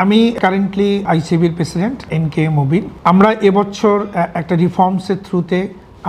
আমি currently আইসিবির president NK Mubin. আমরা এবছর একটা রিফর্মসের থ্রুতে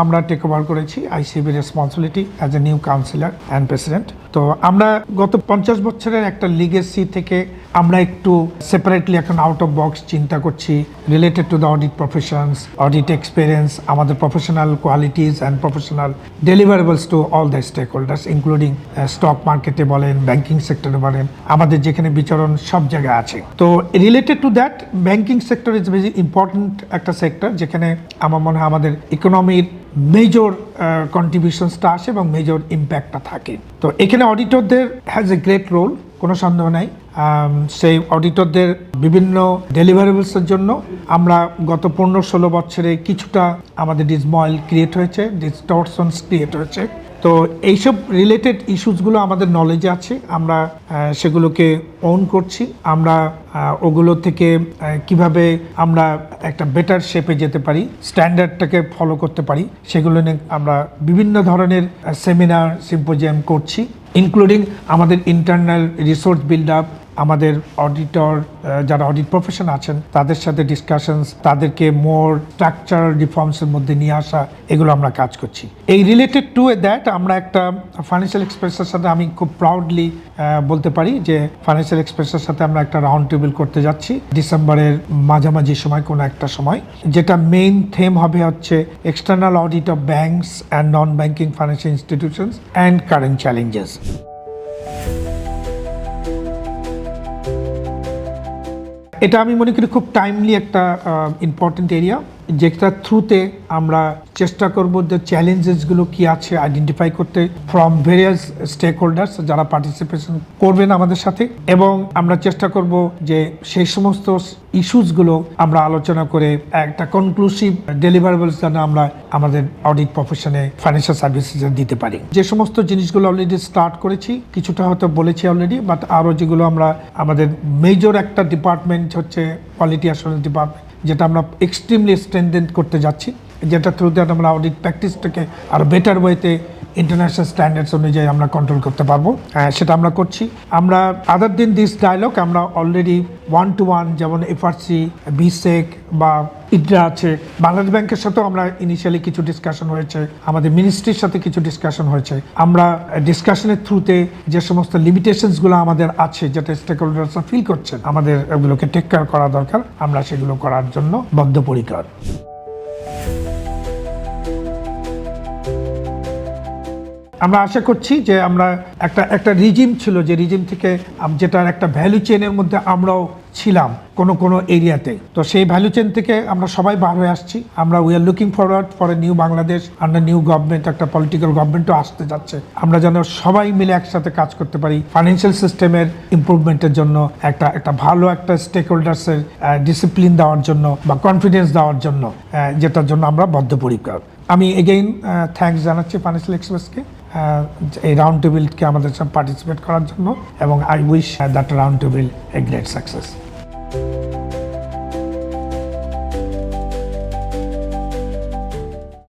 আমরা টেক ওভার করেছি আইসিবির responsibility as a new councillor and president. তো আমরা গত 50 বছরের একটা লিগেসি থেকে আমরা একটু সেপারেটলি এখন আউট অফ বক্স চিন্তা করছি related to the audit professions, audit experience, আমাদের professional qualities and professional deliverables to all the stakeholders including stock মার্কেটে বলেন, ব্যাংকিং সেক্টরে বলেন, আমাদের যেখানে বিচরণ সব জায়গায় আছে। তো related to that banking sector is very important একটা সেক্টর, যেখানে আমার মনে হয় আমাদের ইকোনমির মেজর কন্ট্রিবিউশনসটা আসে এবং মেজর ইম্প্যাক্টটা থাকে। তো এখানে অডিটরদের হ্যাজ এ গ্রেট রোল, কোনো সন্দেহ নাই। সেই অডিটরদের বিভিন্ন ডেলিভারেবলসের জন্য আমরা গত 15-16 বছরে কিছুটা আমাদের ডিসময়েল ক্রিয়েট হয়েছে, ডিস্টরশনস ক্রিয়েট হয়েছে। তো এইসব রিলেটেড ইস্যুসগুলো আমাদের নলেজে আছে, আমরা সেগুলোকে ওন করছি। আমরা ওগুলো থেকে কিভাবে আমরা একটা বেটার শেপে যেতে পারি, স্ট্যান্ডার্ডটাকে ফলো করতে পারি, সেগুলো নিয়ে আমরা বিভিন্ন ধরনের সেমিনার, সিম্পোজিয়াম করছি, ইনক্লুডিং আমাদের ইন্টারনাল রিসোর্স বিল্ড আপ, আমাদের অডিটর যারা অডিট প্রফেশন আছেন তাদের সাথে ডিসকাশনস, তাদেরকে মোর স্ট্রাকচারাল রিফর্মসের মধ্যে নিয়ে আসা, এগুলো আমরা কাজ করছি। এই রিলেটেড টু দ্যাট আমরা একটা ফাইন্যান্সিয়াল এক্সপ্রেসের সাথে আমি খুব প্রাউডলি বলতে পারি যে ফাইন্যান্সিয়াল এক্সপ্রেসের সাথে আমরা একটা রাউন্ড টেবিল করতে যাচ্ছি ডিসেম্বরের মাঝামাঝি সময়, কোনো একটা সময়, যেটা মেইন থিম হবে হচ্ছে external audit of banks and non banking financial institutions and current challenges. এটা আমি মনে করি খুব টাইমলি একটা ইম্পর্টেন্ট এরিয়া, যেটার থ্রুতে আমরা চেষ্টা করব যে চ্যালেঞ্জেসগুলো কি আছে আইডেন্টিফাই করতে ফ্রম ভেরিয়াস স্টেক হোল্ডার্স যারা পার্টিসিপেশন করবেন আমাদের সাথে, এবং আমরা চেষ্টা করব যে সেই সমস্ত ইস্যুসগুলো আমরা আলোচনা করে একটা কনক্লুসিভ ডেলিভারেবলস যেন আমরা আমাদের অডিট প্রফেশনে ফাইন্যান্সিয়াল সার্ভিসেস দিতে পারি। যে সমস্ত জিনিসগুলো অলরেডি স্টার্ট করেছি, কিছুটা হয়তো বলেছি অলরেডি, বাট আরও যেগুলো আমরা আমাদের মেজর একটা ডিপার্টমেন্ট হচ্ছে কোয়ালিটি অ্যাসুরেন্স ডিপার্টমেন্ট, যেটা আমরা এক্সট্রিমলি স্ট্রেনথেন করতে যাচ্ছি, যেটা থ্রু দ্যাট আমরা অডিট প্র্যাকটিসটাকে আরও বেটার ওয়েতে ইন্টারন্যাশনাল স্ট্যান্ডার্ডস অনুযায়ী আমরা কন্ট্রোল করতে পারবো, সেটা আমরা করছি। আমরা আদার দিন দিস ডায়ালগ আমরা অলরেডি 1-to-1 যেমন এফআরসি, বিসেক বা ইডরা আছে, বাংলাদেশ ব্যাংকের সাথেও আমরা ইনিশিয়ালি কিছু ডিসকাশন হয়েছে, আমাদের মিনিস্ট্রির সাথে কিছু ডিসকাশন হয়েছে। আমরা ডিসকাশনের থ্রুতে যে সমস্ত লিমিটেশনসগুলো আমাদের আছে, যেটা স্টেক হোল্ডার্সরা ফিল করছেন আমাদের ওগুলোকে টেক কেয়ার করা দরকার, আমরা সেগুলো করার জন্য বদ্ধপরিকর। আমরা আশা করছি যে আমরা একটা রিজিম ছিল, যে রিজিম থেকে যেটার একটা ভ্যালু চেনের মধ্যে আমরাও ছিলাম কোনো এরিয়াতে, তো সেই ভ্যালু চেন থেকে আমরা সবাই বার হয়ে আসছি। আমরা we are looking forward for a new Bangladesh under new government, একটা পলিটিক্যাল গভর্নমেন্টও আসতে যাচ্ছে। আমরা যেন সবাই মিলে একসাথে কাজ করতে পারি ফাইন্যান্সিয়াল সিস্টেমের ইমপ্রুভমেন্টের জন্য, একটা ভালো একটা স্টেক হোল্ডার্সের ডিসিপ্লিন দেওয়ার জন্য বা কনফিডেন্স দেওয়ার জন্য, যেটার জন্য আমরা বদ্ধপরিকর। আমি এগেইন থ্যাঙ্কস জানাচ্ছি ফাইন্যান্সিয়াল এক্সপ্রেসকে এই রাউন্ড টেবিলকে আমাদের সাথে পার্টিসিপেট করার জন্য, এবং I wish that round table a great success.